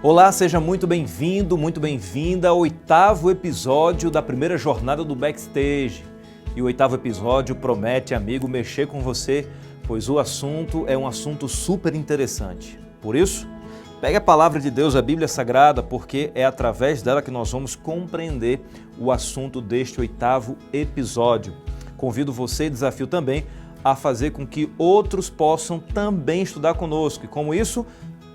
Olá, seja muito bem-vindo, muito bem-vinda ao 8º episódio da primeira jornada do Backstage. E o 8º episódio promete, amigo, mexer com você, pois o assunto é um assunto super interessante. Por isso, pegue a palavra de Deus, a Bíblia Sagrada, porque é através dela que nós vamos compreender o assunto deste 8º episódio. Convido você e desafio também a fazer com que outros possam também estudar conosco. E como isso?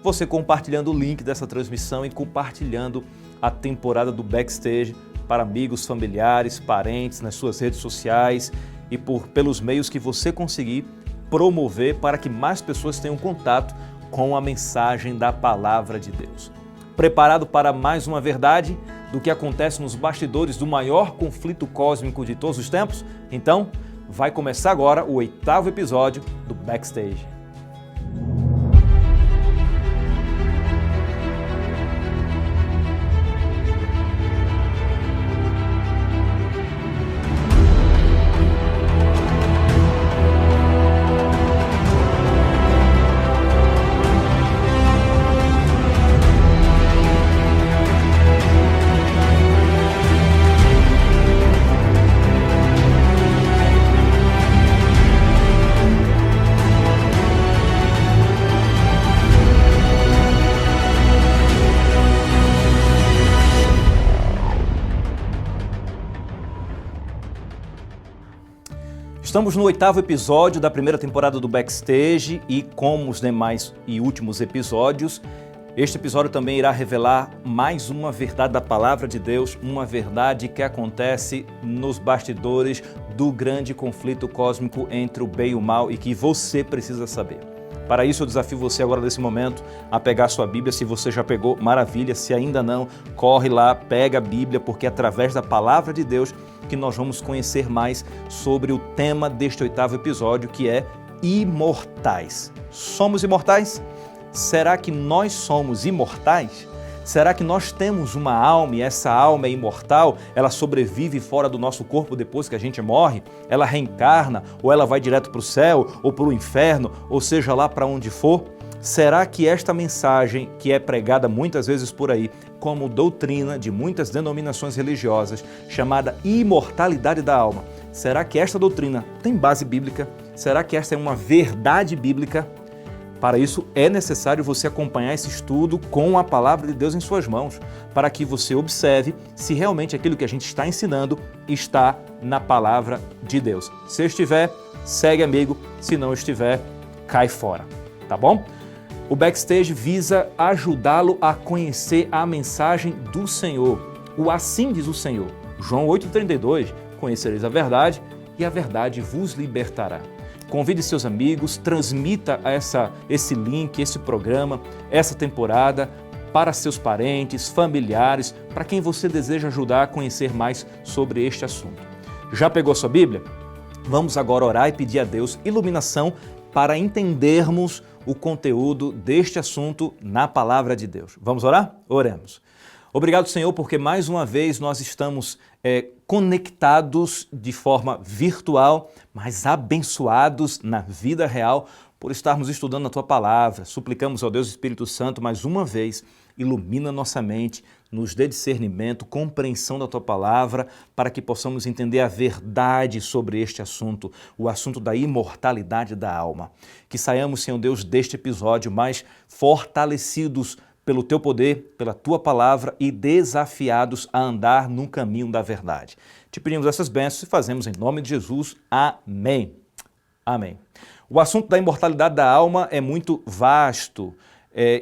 Você compartilhando o link dessa transmissão e compartilhando a temporada do Backstage para amigos, familiares, parentes, nas suas redes sociais e pelos meios que você conseguir promover para que mais pessoas tenham contato com a mensagem da Palavra de Deus. Preparado para mais uma verdade do que acontece nos bastidores do maior conflito cósmico de todos os tempos? Então, vai começar agora o 8º episódio do Backstage. Estamos no 8º episódio da primeira temporada do Backstage e, como os demais e últimos episódios, este episódio também irá revelar mais uma verdade da Palavra de Deus, uma verdade que acontece nos bastidores do grande conflito cósmico entre o bem e o mal e que você precisa saber. Para isso, eu desafio você agora nesse momento a pegar a sua Bíblia. Se você já pegou, maravilha. Se ainda não, corre lá, pega a Bíblia, porque é através da Palavra de Deus que nós vamos conhecer mais sobre o tema deste 8º episódio, que é imortais. Somos imortais? Será que nós somos imortais? Será que nós temos uma alma e essa alma é imortal? Ela sobrevive fora do nosso corpo depois que a gente morre? Ela reencarna ou ela vai direto para o céu ou para o inferno, ou seja lá para onde for? Será que esta mensagem, que é pregada muitas vezes por aí como doutrina de muitas denominações religiosas, chamada imortalidade da alma, será que esta doutrina tem base bíblica? Será que esta é uma verdade bíblica? Para isso, é necessário você acompanhar esse estudo com a Palavra de Deus em suas mãos, para que você observe se realmente aquilo que a gente está ensinando está na Palavra de Deus. Se estiver, segue amigo, se não estiver, cai fora, tá bom? O Backstage visa ajudá-lo a conhecer a mensagem do Senhor. O assim diz o Senhor. João 8,32, conhecereis a verdade e a verdade vos libertará. Convide seus amigos, transmita esse link, esse programa, essa temporada para seus parentes, familiares, para quem você deseja ajudar a conhecer mais sobre este assunto. Já pegou a sua Bíblia? Vamos agora orar e pedir a Deus iluminação para entendermos o conteúdo deste assunto na Palavra de Deus. Vamos orar? Oremos. Obrigado, Senhor, porque mais uma vez nós estamos conectados de forma virtual, mas abençoados na vida real por estarmos estudando a Tua Palavra. Suplicamos ao Deus Espírito Santo, mais uma vez, ilumina nossa mente, nos dê discernimento, compreensão da Tua Palavra, para que possamos entender a verdade sobre este assunto, o assunto da imortalidade da alma. Que saiamos, Senhor Deus, deste episódio mais fortalecidos pelo Teu poder, pela Tua Palavra e desafiados a andar no caminho da verdade. Te pedimos essas bênçãos e fazemos em nome de Jesus. Amém. Amém. O assunto da imortalidade da alma é muito vasto,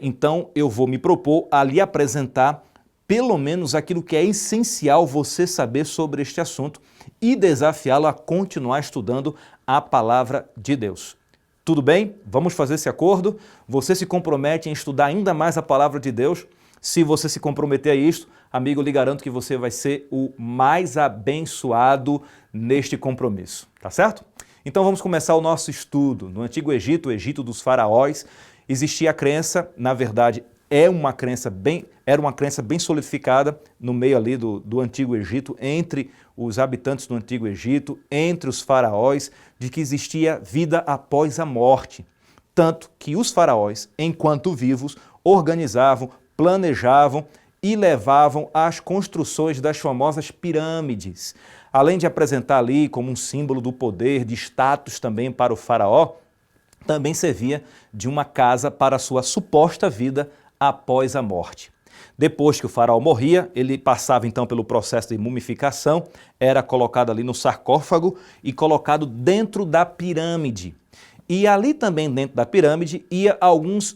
então eu vou me propor a lhe apresentar pelo menos aquilo que é essencial você saber sobre este assunto e desafiá-lo a continuar estudando a Palavra de Deus. Tudo bem? Vamos fazer esse acordo? Você se compromete em estudar ainda mais a Palavra de Deus? Se você se comprometer a isto, amigo, eu lhe garanto que você vai ser o mais abençoado neste compromisso, tá certo? Então vamos começar o nosso estudo. No Antigo Egito, o Egito dos faraós, existia a crença, na verdade, era uma crença bem solidificada no meio ali do Antigo Egito, entre os habitantes do Antigo Egito, entre os faraós, de que existia vida após a morte. Tanto que os faraós, enquanto vivos, organizavam, planejavam e levavam às construções das famosas pirâmides. Além de apresentar ali como um símbolo do poder, de status também para o faraó, também servia de uma casa para a sua suposta vida após a morte. Depois que o faraó morria, ele passava então pelo processo de mumificação, era colocado ali no sarcófago e colocado dentro da pirâmide. E ali também dentro da pirâmide ia alguns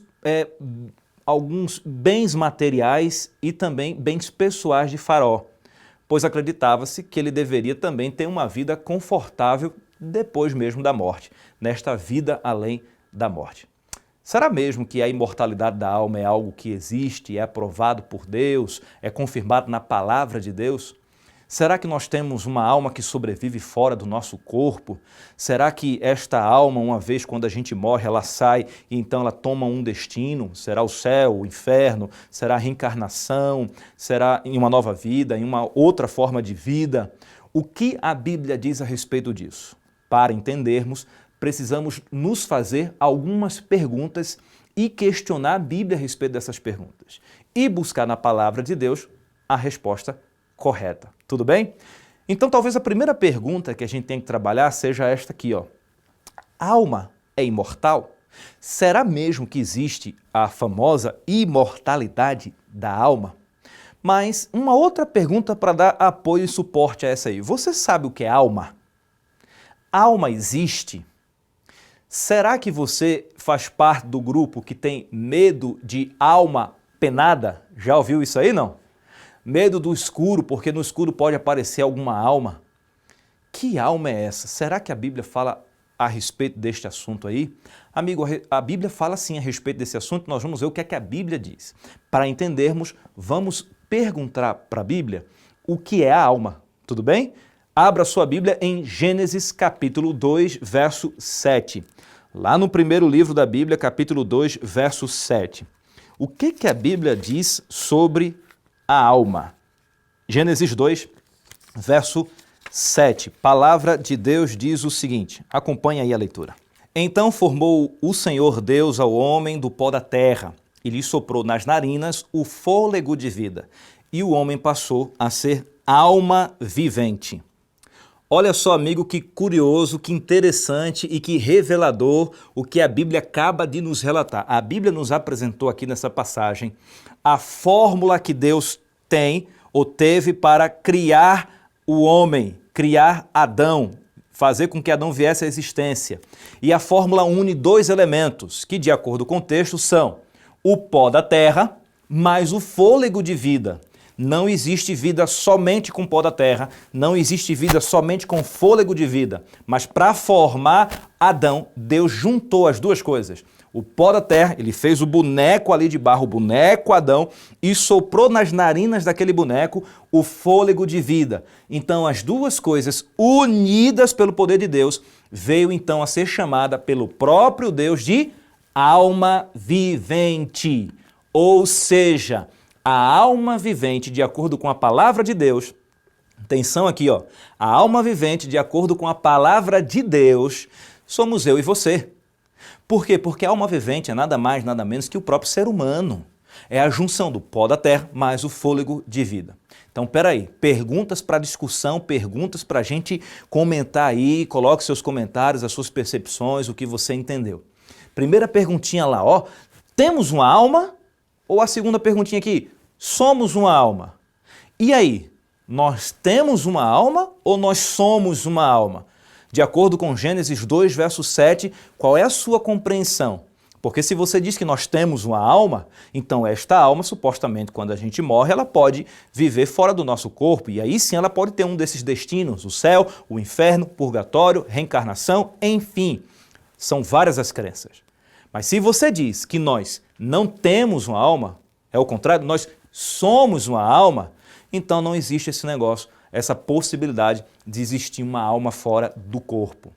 bens materiais e também bens pessoais de faraó, pois acreditava-se que ele deveria também ter uma vida confortável depois mesmo da morte, nesta vida além da morte. Será mesmo que a imortalidade da alma é algo que existe, é aprovado por Deus, é confirmado na palavra de Deus? Será que nós temos uma alma que sobrevive fora do nosso corpo? Será que esta alma, uma vez quando a gente morre, ela sai e então ela toma um destino? Será o céu, o inferno? Será a reencarnação? Será em uma nova vida, em uma outra forma de vida? O que a Bíblia diz a respeito disso? Para entendermos, precisamos nos fazer algumas perguntas e questionar a Bíblia a respeito dessas perguntas. E buscar na palavra de Deus a resposta correta. Tudo bem? Então talvez a primeira pergunta que a gente tem que trabalhar seja esta aqui, ó. A alma é imortal? Será mesmo que existe a famosa imortalidade da alma? Mas uma outra pergunta para dar apoio e suporte a essa aí. Você sabe o que é alma? Alma existe? Será que você faz parte do grupo que tem medo de alma penada? Já ouviu isso aí, não? Medo do escuro, porque no escuro pode aparecer alguma alma. Que alma é essa? Será que a Bíblia fala a respeito deste assunto aí? Amigo, a Bíblia fala sim a respeito desse assunto, nós vamos ver o que é que a Bíblia diz. Para entendermos, vamos perguntar para a Bíblia o que é a alma, tudo bem? Abra sua Bíblia em Gênesis capítulo 2, verso 7. Lá no primeiro livro da Bíblia, capítulo 2, verso 7. O que a Bíblia diz sobre a alma? Gênesis 2, verso 7. Palavra de Deus diz o seguinte, acompanha aí a leitura. Então formou o Senhor Deus ao homem do pó da terra, e lhe soprou nas narinas o fôlego de vida, e o homem passou a ser alma vivente. Olha só, amigo, que curioso, que interessante e que revelador o que a Bíblia acaba de nos relatar. A Bíblia nos apresentou aqui nessa passagem a fórmula que Deus tem ou teve para criar o homem, criar Adão, fazer com que Adão viesse à existência. E a fórmula une dois elementos que, de acordo com o texto, são o pó da terra mais o fôlego de vida. Não existe vida somente com pó da terra, não existe vida somente com fôlego de vida. Mas para formar Adão, Deus juntou as duas coisas. O pó da terra, ele fez o boneco ali de barro, o boneco Adão, e soprou nas narinas daquele boneco o fôlego de vida. Então as duas coisas, unidas pelo poder de Deus, veio então a ser chamada pelo próprio Deus de alma vivente. Ou seja, a alma vivente, de acordo com a palavra de Deus, atenção aqui, ó, a alma vivente, de acordo com a palavra de Deus, somos eu e você. Por quê? Porque a alma vivente é nada mais, nada menos que o próprio ser humano. É a junção do pó da terra mais o fôlego de vida. Então, peraí, perguntas para discussão, perguntas para a gente comentar aí, coloque seus comentários, as suas percepções, o que você entendeu. Primeira perguntinha lá, ó, temos uma alma? Ou a segunda perguntinha aqui, somos uma alma? E aí, nós temos uma alma ou nós somos uma alma? De acordo com Gênesis 2, verso 7, qual é a sua compreensão? Porque se você diz que nós temos uma alma, então esta alma, supostamente, quando a gente morre, ela pode viver fora do nosso corpo, e aí sim ela pode ter um desses destinos, o céu, o inferno, purgatório, reencarnação, enfim. São várias as crenças. Mas se você diz que nós não temos uma alma, é o contrário, nós somos uma alma, então não existe esse negócio, essa possibilidade de existir uma alma fora do corpo.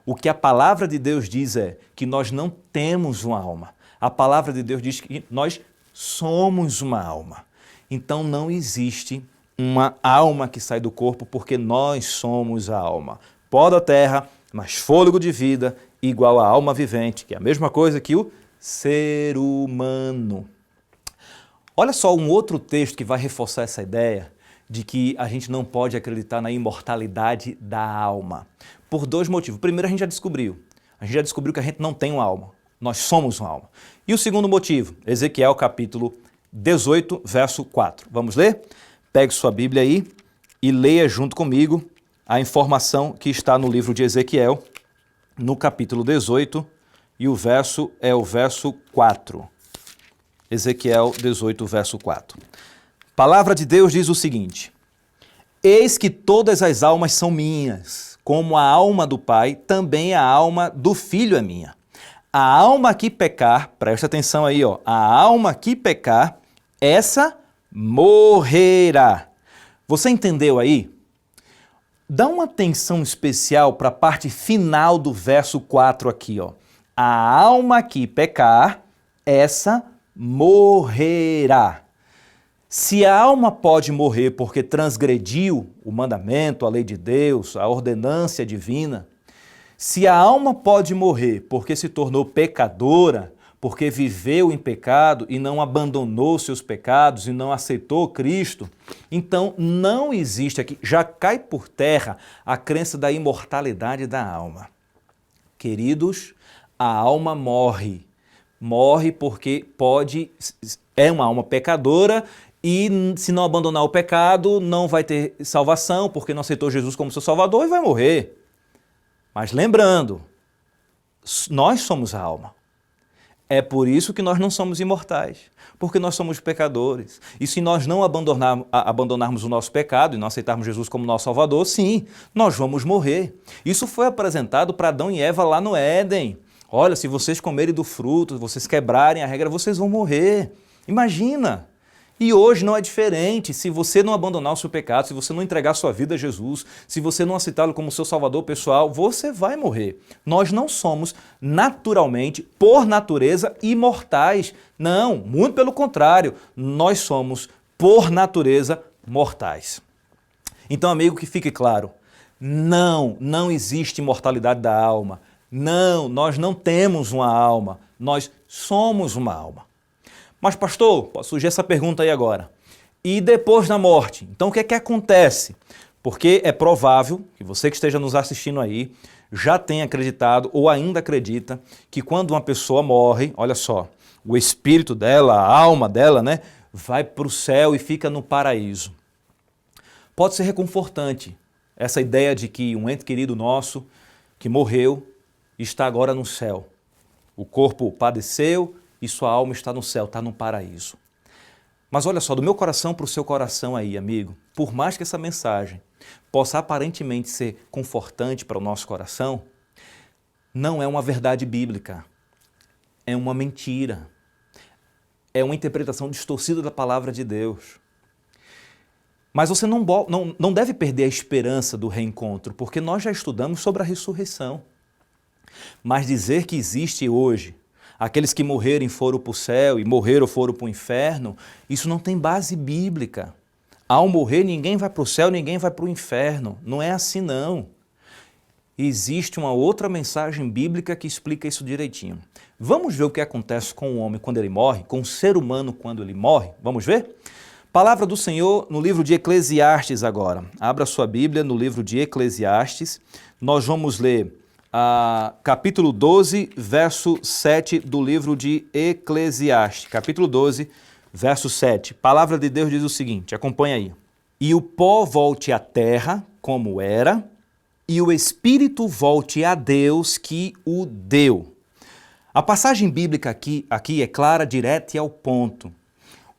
O que a palavra de Deus diz é que nós não temos uma alma. A palavra de Deus diz que nós somos uma alma. Então não existe uma alma que sai do corpo porque nós somos a alma. Pó da terra, mas fôlego de vida igual a alma vivente, que é a mesma coisa que o ser humano. Olha só um outro texto que vai reforçar essa ideia de que a gente não pode acreditar na imortalidade da alma. Por dois motivos. Primeiro, a gente já descobriu. A gente já descobriu que a gente não tem uma alma. Nós somos uma alma. E o segundo motivo, Ezequiel capítulo 18, verso 4. Vamos ler? Pegue sua Bíblia aí e leia junto comigo a informação que está no livro de Ezequiel, no capítulo 18, e o verso é o verso 4. Ezequiel 18, verso 4. Palavra de Deus diz o seguinte: Eis que todas as almas são minhas, como a alma do Pai, também a alma do Filho é minha. A alma que pecar, presta atenção aí, ó, a alma que pecar, essa morrerá. Você entendeu aí? Dá uma atenção especial para a parte final do verso 4 aqui, ó. A alma que pecar, essa morrerá. Se a alma pode morrer porque transgrediu o mandamento, a lei de Deus, a ordenância divina, se a alma pode morrer porque se tornou pecadora, porque viveu em pecado e não abandonou seus pecados e não aceitou Cristo, então não existe aqui, já cai por terra a crença da imortalidade da alma. Queridos, a alma morre. Morre porque é uma alma pecadora e se não abandonar o pecado não vai ter salvação porque não aceitou Jesus como seu Salvador e vai morrer. Mas lembrando, nós somos a alma. É por isso que nós não somos imortais, porque nós somos pecadores. E se nós não abandonarmos o nosso pecado e não aceitarmos Jesus como nosso Salvador, sim, nós vamos morrer. Isso foi apresentado para Adão e Eva lá no Éden. Olha, se vocês comerem do fruto, vocês quebrarem a regra, vocês vão morrer. Imagina! E hoje não é diferente. Se você não abandonar o seu pecado, se você não entregar sua vida a Jesus, se você não aceitá-lo como seu salvador pessoal, você vai morrer. Nós não somos naturalmente, por natureza, imortais. Não, muito pelo contrário, nós somos, por natureza, mortais. Então, amigo, que fique claro, não existe imortalidade da alma. Não, nós não temos uma alma, nós somos uma alma. Mas pastor, pode surgir essa pergunta aí agora. E depois da morte? Então o que é que acontece? Porque é provável que você que esteja nos assistindo aí já tenha acreditado ou ainda acredita que quando uma pessoa morre, olha só, o espírito dela, a alma dela, né, vai para o céu e fica no paraíso. Pode ser reconfortante essa ideia de que um ente querido nosso que morreu está agora no céu. O corpo padeceu e sua alma está no céu, está no paraíso. Mas olha só, do meu coração para o seu coração aí, amigo, por mais que essa mensagem possa aparentemente ser confortante para o nosso coração, não é uma verdade bíblica, é uma mentira, é uma interpretação distorcida da palavra de Deus. Mas você não deve perder a esperança do reencontro, porque nós já estudamos sobre a ressurreição. Mas dizer que existe hoje aqueles que morrerem foram para o céu e morreram foram para o inferno, isso não tem base bíblica. Ao morrer, ninguém vai para o céu, ninguém vai para o inferno. Não é assim, não. Existe uma outra mensagem bíblica que explica isso direitinho. Vamos ver o que acontece com o homem quando ele morre, com o ser humano quando ele morre? Vamos ver? Palavra do Senhor no livro de Eclesiastes agora. Abra sua Bíblia no livro de Eclesiastes. Nós vamos ler capítulo 12, verso 7 do livro de Eclesiastes. Capítulo 12, verso 7. Palavra de Deus diz o seguinte, acompanha aí. E o pó volte à terra, como era, e o espírito volte a Deus que o deu. A passagem bíblica aqui é clara, direta e ao ponto.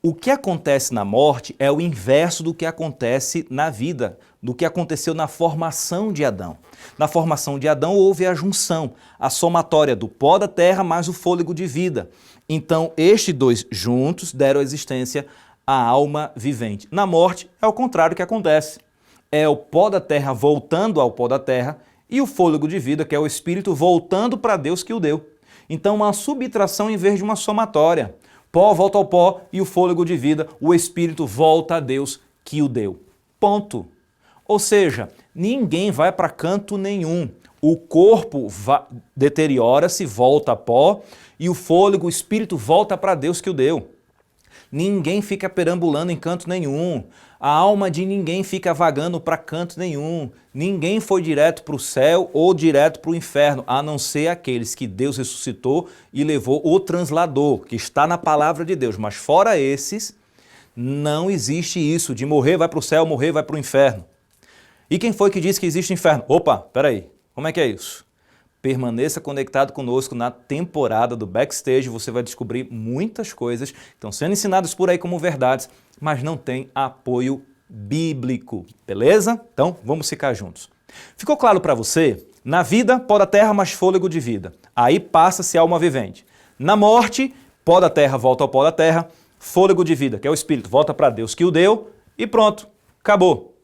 O que acontece na morte é o inverso do que acontece na vida, do que aconteceu na formação de Adão. Na formação de Adão houve a junção, a somatória do pó da terra mais o fôlego de vida. Então, estes dois juntos deram existência à alma vivente. Na morte é o contrário que acontece. É o pó da terra voltando ao pó da terra e o fôlego de vida, que é o espírito, voltando para Deus que o deu. Então, uma subtração em vez de uma somatória. Pó volta ao pó e o fôlego de vida, o espírito volta a Deus que o deu. Ponto. Ou seja, ninguém vai para canto nenhum. O corpo deteriora-se, volta a pó, e o fôlego, o espírito volta para Deus que o deu. Ninguém fica perambulando em canto nenhum. A alma de ninguém fica vagando para canto nenhum. Ninguém foi direto para o céu ou direto para o inferno, a não ser aqueles que Deus ressuscitou e levou o translador, que está na palavra de Deus. Mas fora esses, não existe isso de morrer vai para o céu, morrer vai para o inferno. E quem foi que disse que existe inferno? Opa, peraí, como é que é isso? Permaneça conectado conosco na temporada do Backstage, você vai descobrir muitas coisas que estão sendo ensinadas por aí como verdades, mas não tem apoio bíblico, beleza? Então, vamos ficar juntos. Ficou claro para você? Na vida, pó da terra, mais fôlego de vida. Aí passa-se a alma vivente. Na morte, pó da terra volta ao pó da terra, fôlego de vida, que é o Espírito, volta para Deus que o deu e pronto, acabou.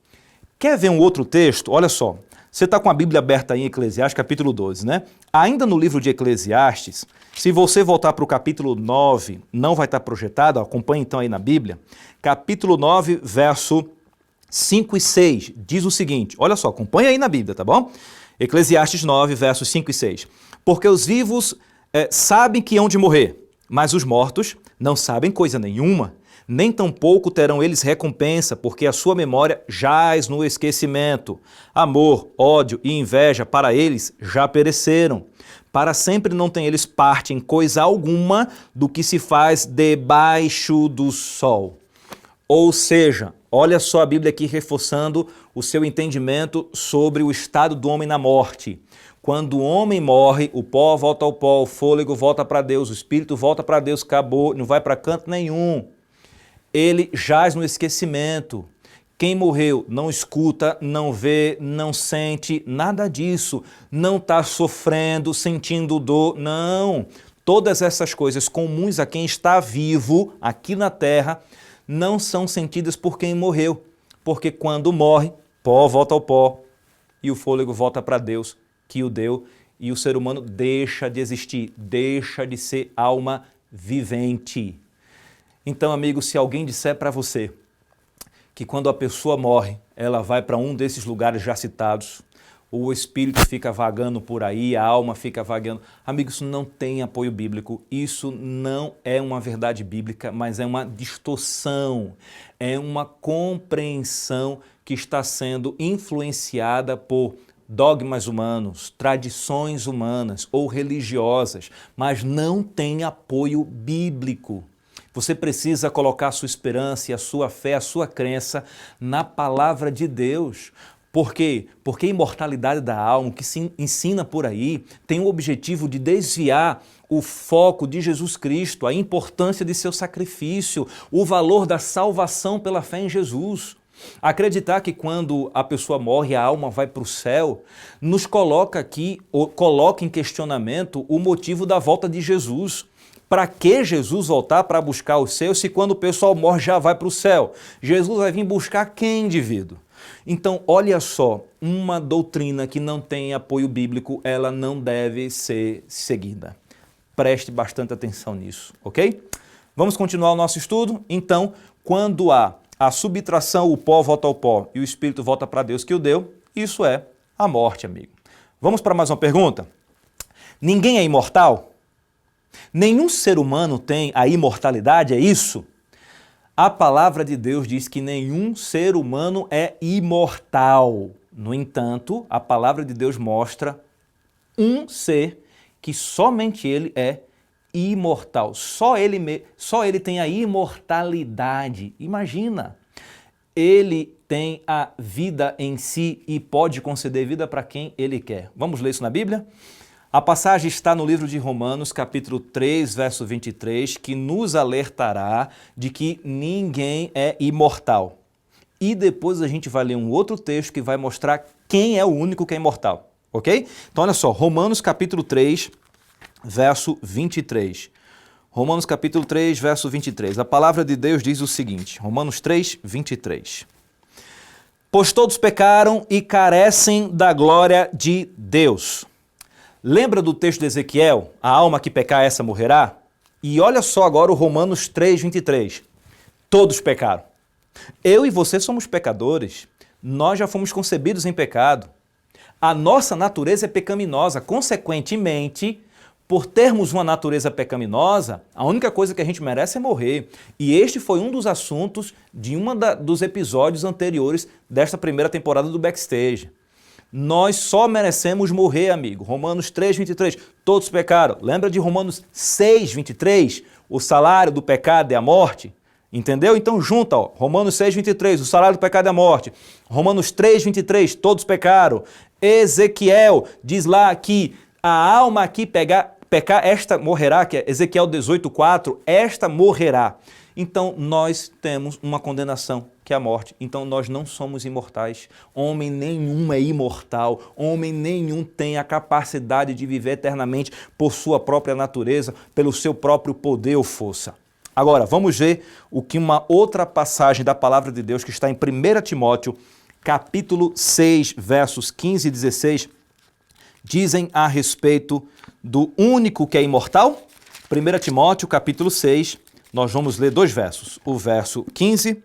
Quer ver um outro texto? Olha só. Você está com a Bíblia aberta aí em Eclesiastes, capítulo 12, né? Ainda no livro de Eclesiastes, se você voltar para o capítulo 9, não vai estar projetado, acompanhe então aí na Bíblia, capítulo 9, verso 5 e 6, diz o seguinte, olha só, acompanha aí na Bíblia, tá bom? Eclesiastes 9, versos 5 e 6. Porque os vivos sabem que hão de morrer, mas os mortos não sabem coisa nenhuma. Nem tampouco terão eles recompensa, porque a sua memória jaz no esquecimento. Amor, ódio e inveja para eles já pereceram. Para sempre não têm eles parte em coisa alguma do que se faz debaixo do sol. Ou seja, olha só a Bíblia aqui reforçando o seu entendimento sobre o estado do homem na morte. Quando o homem morre, o pó volta ao pó, o fôlego volta para Deus, o espírito volta para Deus, acabou, não vai para canto nenhum. Ele jaz no esquecimento. Quem morreu não escuta, não vê, não sente nada disso. Não está sofrendo, sentindo dor, não. Todas essas coisas comuns a quem está vivo aqui na terra não são sentidas por quem morreu. Porque quando morre, pó volta ao pó e o fôlego volta para Deus que o deu e o ser humano deixa de existir, deixa de ser alma vivente. Então, amigo, se alguém disser para você que quando a pessoa morre, ela vai para um desses lugares já citados, o espírito fica vagando por aí, a alma fica vagando, amigo, isso não tem apoio bíblico, isso não é uma verdade bíblica, mas é uma distorção, é uma compreensão que está sendo influenciada por dogmas humanos, tradições humanas ou religiosas, mas não tem apoio bíblico. Você precisa colocar a sua esperança e a sua fé, a sua crença na palavra de Deus. Por quê? Porque a imortalidade da alma, o que se ensina por aí, tem o objetivo de desviar o foco de Jesus Cristo, a importância de seu sacrifício, o valor da salvação pela fé em Jesus. Acreditar que quando a pessoa morre, a alma vai para o céu, nos coloca aqui, ou coloca em questionamento o motivo da volta de Jesus. Para que Jesus voltar para buscar os seus se quando o pessoal morre já vai para o céu? Jesus vai vir buscar quem, indivíduo? Então, olha só, uma doutrina que não tem apoio bíblico, ela não deve ser seguida. Preste bastante atenção nisso, ok? Vamos continuar o nosso estudo? Então, quando há a subtração, o pó volta ao pó e o espírito volta para Deus que o deu, isso é a morte, amigo. Vamos para mais uma pergunta? Ninguém é imortal? Nenhum ser humano tem a imortalidade, é isso? A palavra de Deus diz que nenhum ser humano é imortal. No entanto, a palavra de Deus mostra um ser que somente ele é imortal. Só ele tem a imortalidade. Imagina, ele tem a vida em si e pode conceder vida para quem ele quer. Vamos ler isso na Bíblia? A passagem está no livro de Romanos, capítulo 3, verso 23, que nos alertará de que ninguém é imortal. E depois a gente vai ler um outro texto que vai mostrar quem é o único que é imortal, ok? Então olha só, Romanos capítulo 3, verso 23. Romanos capítulo 3, verso 23. A palavra de Deus diz o seguinte, Romanos 3, 23. Pois todos pecaram e carecem da glória de Deus. Lembra do texto de Ezequiel? A alma que pecar, essa morrerá? E olha só agora o Romanos 3, 23. Todos pecaram. Eu e você somos pecadores. Nós já fomos concebidos em pecado. A nossa natureza é pecaminosa. Consequentemente, por termos uma natureza pecaminosa, a única coisa que a gente merece é morrer. E este foi um dos assuntos de dos episódios anteriores desta primeira temporada do Backstage. Nós só merecemos morrer, amigo. Romanos 3:23, todos pecaram. Lembra de Romanos 6:23? O salário do pecado é a morte. Entendeu? Então junta, ó, Romanos 6:23, o salário do pecado é a morte. Romanos 3:23, todos pecaram. Ezequiel diz lá que a alma aqui pecar, esta morrerá, que é Ezequiel 18:4, esta morrerá. Então nós temos uma condenação, que é a morte. Então nós não somos imortais. Homem nenhum é imortal. Homem nenhum tem a capacidade de viver eternamente por sua própria natureza, pelo seu próprio poder ou força. Agora, vamos ver o que uma outra passagem da palavra de Deus que está em 1 Timóteo, capítulo 6, versos 15 e 16, dizem a respeito do único que é imortal. 1 Timóteo, capítulo 6, nós vamos ler dois versos, o verso 15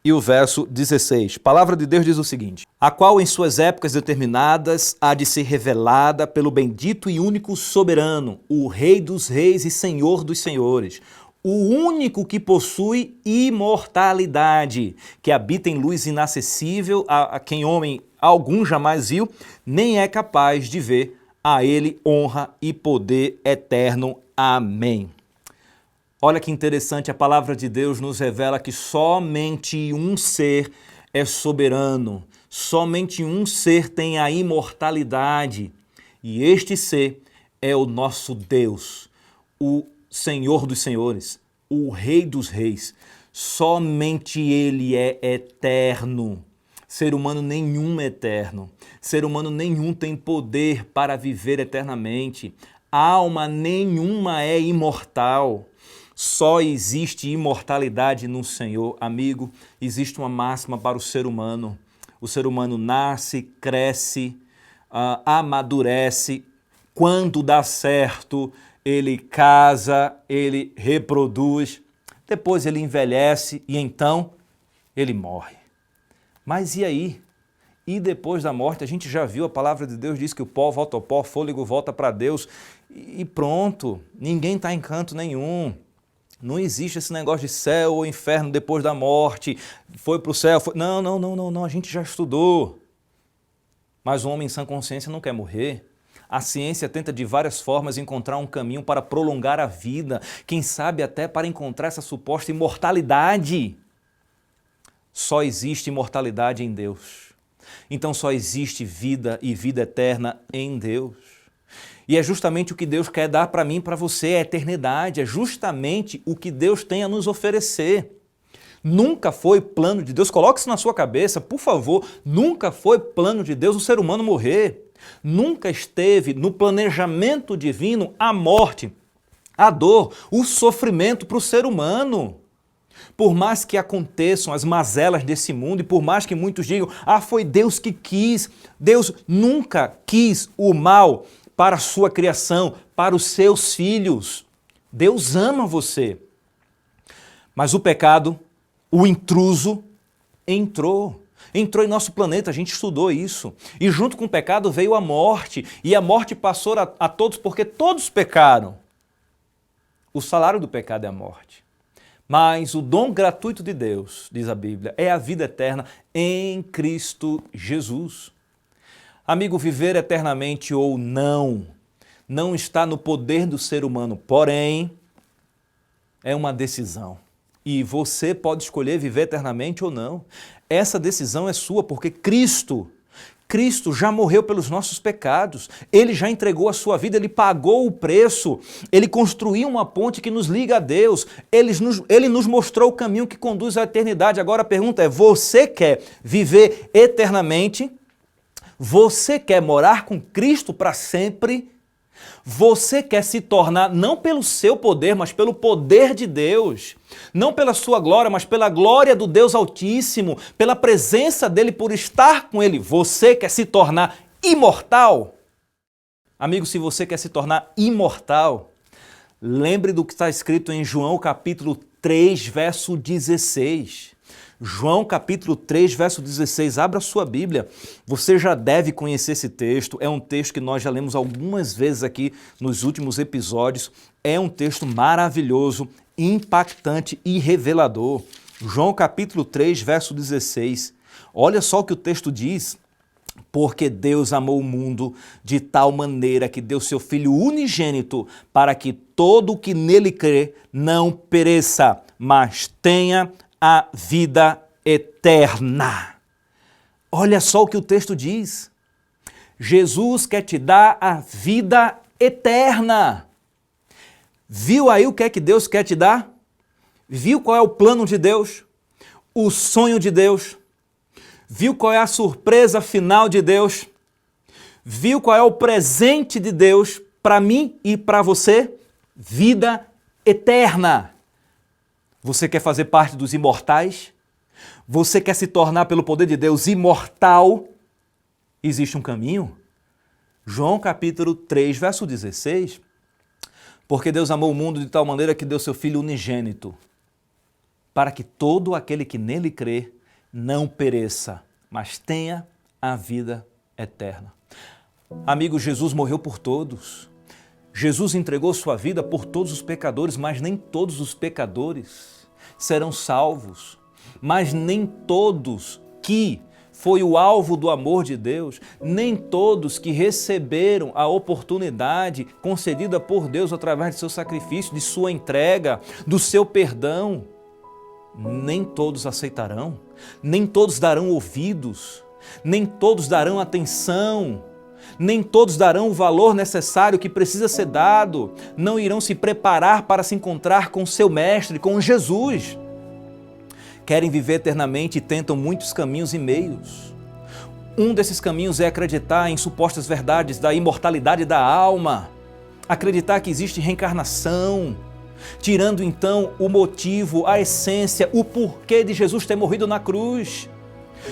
e o verso 16. A palavra de Deus diz o seguinte: a qual em suas épocas determinadas há de ser revelada pelo bendito e único soberano, o Rei dos reis e Senhor dos senhores, o único que possui imortalidade, que habita em luz inacessível, a quem homem algum jamais viu, nem é capaz de ver. A ele honra e poder eterno. Amém. Olha que interessante, a palavra de Deus nos revela que somente um ser é soberano, somente um ser tem a imortalidade, e este ser é o nosso Deus, o Senhor dos senhores, o Rei dos reis. Somente Ele é eterno. Ser humano nenhum é eterno. Ser humano nenhum tem poder para viver eternamente. Alma nenhuma é imortal. Só existe imortalidade no Senhor. Amigo, existe uma máxima para o ser humano. O ser humano nasce, cresce, amadurece. Quando dá certo, ele casa, ele reproduz, depois ele envelhece e então ele morre. Mas e aí? E depois da morte, a gente já viu, a palavra de Deus diz que o pó volta ao pó, o fôlego volta para Deus e pronto, ninguém está em canto nenhum. Não existe esse negócio de céu ou inferno depois da morte, foi para o céu, foi... Não, a gente já estudou. Mas o homem em sã consciência não quer morrer. A ciência tenta de várias formas encontrar um caminho para prolongar a vida, quem sabe até para encontrar essa suposta imortalidade. Só existe imortalidade em Deus. Então só existe vida e vida eterna em Deus. E é justamente o que Deus quer dar para mim e para você, a eternidade. É justamente o que Deus tem a nos oferecer. Nunca foi plano de Deus, coloque isso na sua cabeça, por favor, nunca foi plano de Deus o ser humano morrer. Nunca esteve no planejamento divino a morte, a dor, o sofrimento para o ser humano. Por mais que aconteçam as mazelas desse mundo e por mais que muitos digam, foi Deus que quis, Deus nunca quis o mal para a sua criação, para os seus filhos. Deus ama você. Mas o pecado, o intruso, entrou em nosso planeta, a gente estudou isso. E junto com o pecado veio a morte, e a morte passou a todos porque todos pecaram. O salário do pecado é a morte. Mas o dom gratuito de Deus, diz a Bíblia, é a vida eterna em Cristo Jesus. Amigo, viver eternamente ou não está no poder do ser humano, porém, é uma decisão. E você pode escolher viver eternamente ou não. Essa decisão é sua, porque Cristo já morreu pelos nossos pecados, Ele já entregou a sua vida, Ele pagou o preço, Ele construiu uma ponte que nos liga a Deus, Ele nos mostrou o caminho que conduz à eternidade. Agora a pergunta é, você quer viver eternamente? Você quer morar com Cristo para sempre? Você quer se tornar, não pelo seu poder, mas pelo poder de Deus, não pela sua glória, mas pela glória do Deus Altíssimo, pela presença dEle, por estar com Ele, você quer se tornar imortal? Amigo, se você quer se tornar imortal, lembre do que está escrito em João capítulo 3, verso 16. João capítulo 3, verso 16, abra sua Bíblia. Você já deve conhecer esse texto, é um texto que nós já lemos algumas vezes aqui nos últimos episódios. É um texto maravilhoso, impactante e revelador. João capítulo 3, verso 16. Olha só o que o texto diz. Porque Deus amou o mundo de tal maneira que deu seu Filho unigênito para que todo o que nele crê não pereça, mas tenha a vida eterna. Olha só o que o texto diz. Jesus quer te dar a vida eterna. Viu aí o que é que Deus quer te dar? Viu qual é o plano de Deus? O sonho de Deus? Viu qual é a surpresa final de Deus? Viu qual é o presente de Deus para mim e para você? Vida eterna. Você quer fazer parte dos imortais? Você quer se tornar, pelo poder de Deus, imortal? Existe um caminho? João capítulo 3, verso 16. Porque Deus amou o mundo de tal maneira que deu seu Filho unigênito, para que todo aquele que nele crê não pereça, mas tenha a vida eterna. Amigo, Jesus morreu por todos. Jesus entregou sua vida por todos os pecadores, mas nem todos os pecadores serão salvos. Mas nem todos que foi o alvo do amor de Deus, nem todos que receberam a oportunidade concedida por Deus através de seu sacrifício, de sua entrega, do seu perdão, nem todos aceitarão, nem todos darão ouvidos, nem todos darão atenção, nem todos darão o valor necessário que precisa ser dado, não irão se preparar para se encontrar com seu Mestre, com Jesus. Querem viver eternamente e tentam muitos caminhos e meios. Um desses caminhos é acreditar em supostas verdades da imortalidade da alma, acreditar que existe reencarnação, tirando então o motivo, a essência, o porquê de Jesus ter morrido na cruz.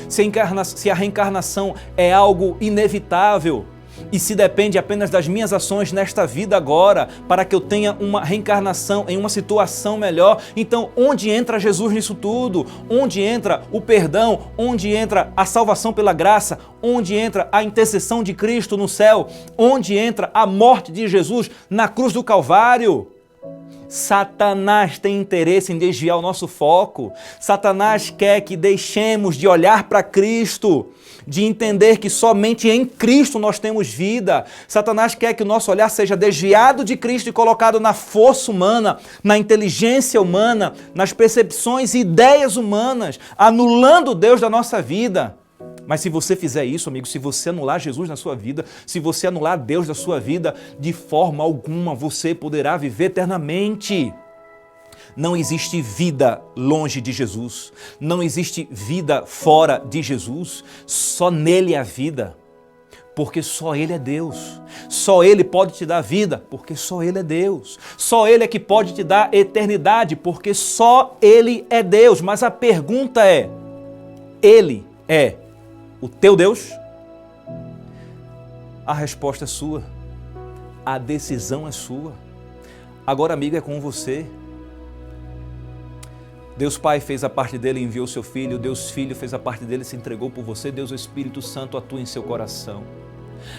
Se a reencarnação é algo inevitável e se depende apenas das minhas ações nesta vida agora para que eu tenha uma reencarnação em uma situação melhor, então onde entra Jesus nisso tudo? Onde entra o perdão? Onde entra a salvação pela graça? Onde entra a intercessão de Cristo no céu? Onde entra a morte de Jesus na cruz do Calvário? Satanás tem interesse em desviar o nosso foco. Satanás quer que deixemos de olhar para Cristo, de entender que somente em Cristo nós temos vida. Satanás quer que o nosso olhar seja desviado de Cristo e colocado na força humana, na inteligência humana, nas percepções e ideias humanas, anulando Deus da nossa vida. Mas se você fizer isso, amigo, se você anular Jesus na sua vida, se você anular Deus da sua vida, de forma alguma você poderá viver eternamente. Não existe vida longe de Jesus, não existe vida fora de Jesus, só nele há vida, porque só Ele é Deus. Só Ele pode te dar vida, porque só Ele é Deus. Só Ele é que pode te dar eternidade, porque só Ele é Deus. Mas a pergunta é, Ele é o teu Deus? A resposta é sua. A decisão é sua. Agora, amigo, é com você. Deus Pai fez a parte dele e enviou seu Filho. Deus Filho fez a parte dele e se entregou por você. Deus Espírito Santo atua em seu coração.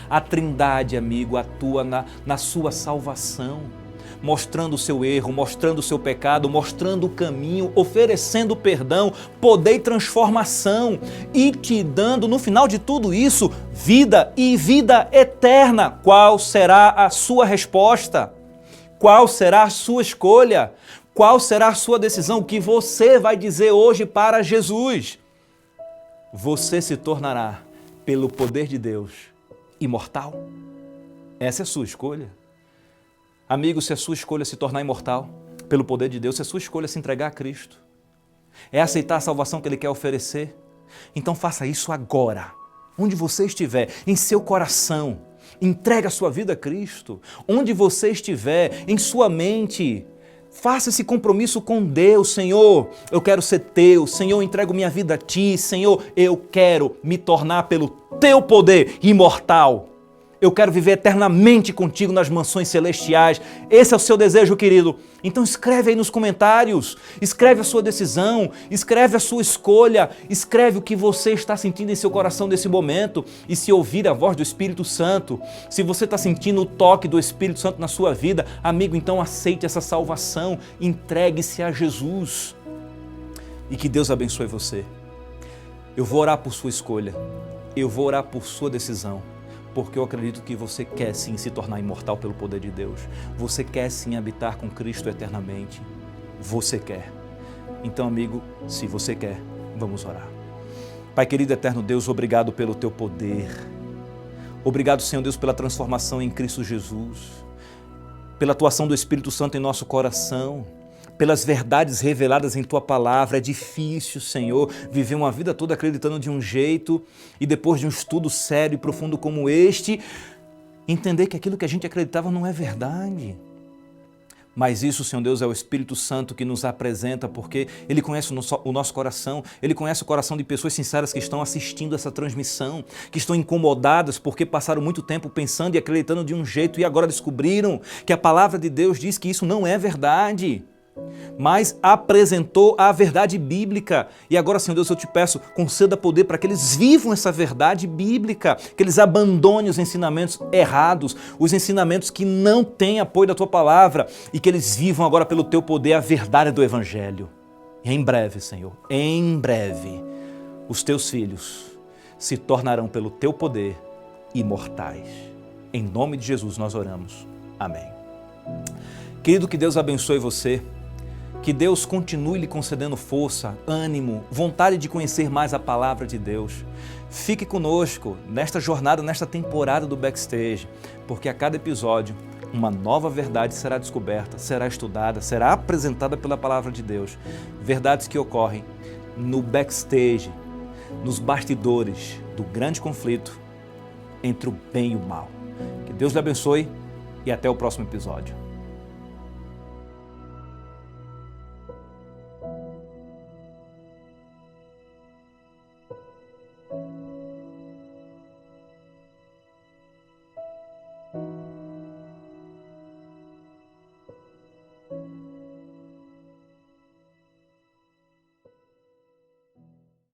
A Trindade, amigo, atua na sua salvação, mostrando o seu erro, mostrando o seu pecado, mostrando o caminho, oferecendo perdão, poder e transformação e te dando, no final de tudo isso, vida e vida eterna. Qual será a sua resposta? Qual será a sua escolha? Qual será a sua decisão? O que você vai dizer hoje para Jesus? Você se tornará, pelo poder de Deus, imortal? Essa é a sua escolha. Amigo, se a sua escolha se tornar imortal, pelo poder de Deus, se a sua escolha se entregar a Cristo, é aceitar a salvação que Ele quer oferecer, então faça isso agora, onde você estiver, em seu coração, entregue a sua vida a Cristo, onde você estiver, em sua mente, faça esse compromisso com Deus. Senhor, eu quero ser teu. Senhor, eu entrego minha vida a ti. Senhor, eu quero me tornar pelo teu poder imortal. Eu quero viver eternamente contigo nas mansões celestiais. Esse é o seu desejo, querido? Então escreve aí nos comentários, escreve a sua decisão, escreve a sua escolha, escreve o que você está sentindo em seu coração nesse momento. E se ouvir a voz do Espírito Santo, se você está sentindo o toque do Espírito Santo na sua vida, amigo, então aceite essa salvação, entregue-se a Jesus. E que Deus abençoe você. Eu vou orar por sua escolha, eu vou orar por sua decisão, porque eu acredito que você quer sim se tornar imortal pelo poder de Deus. Você quer sim habitar com Cristo eternamente. Você quer. Então, amigo, se você quer, vamos orar. Pai querido, eterno Deus, obrigado pelo teu poder. Obrigado, Senhor Deus, pela transformação em Cristo Jesus, pela atuação do Espírito Santo em nosso coração, pelas verdades reveladas em Tua Palavra. É difícil, Senhor, viver uma vida toda acreditando de um jeito e depois de um estudo sério e profundo como este, entender que aquilo que a gente acreditava não é verdade. Mas isso, Senhor Deus, é o Espírito Santo que nos apresenta, porque Ele conhece o nosso coração, Ele conhece o coração de pessoas sinceras que estão assistindo essa transmissão, que estão incomodadas porque passaram muito tempo pensando e acreditando de um jeito e agora descobriram que a Palavra de Deus diz que isso não é verdade, mas apresentou a verdade bíblica. E agora, Senhor Deus, eu te peço, conceda poder para que eles vivam essa verdade bíblica, que eles abandonem os ensinamentos errados, os ensinamentos que não têm apoio da Tua Palavra, e que eles vivam agora pelo Teu poder a verdade do Evangelho. E em breve, Senhor, em breve, os Teus filhos se tornarão pelo Teu poder imortais. Em nome de Jesus nós oramos. Amém. Querido, que Deus abençoe você. Que Deus continue lhe concedendo força, ânimo, vontade de conhecer mais a Palavra de Deus. Fique conosco nesta jornada, nesta temporada do Backstage, porque a cada episódio uma nova verdade será descoberta, será estudada, será apresentada pela Palavra de Deus. Verdades que ocorrem no backstage, nos bastidores do grande conflito entre o bem e o mal. Que Deus lhe abençoe e até o próximo episódio.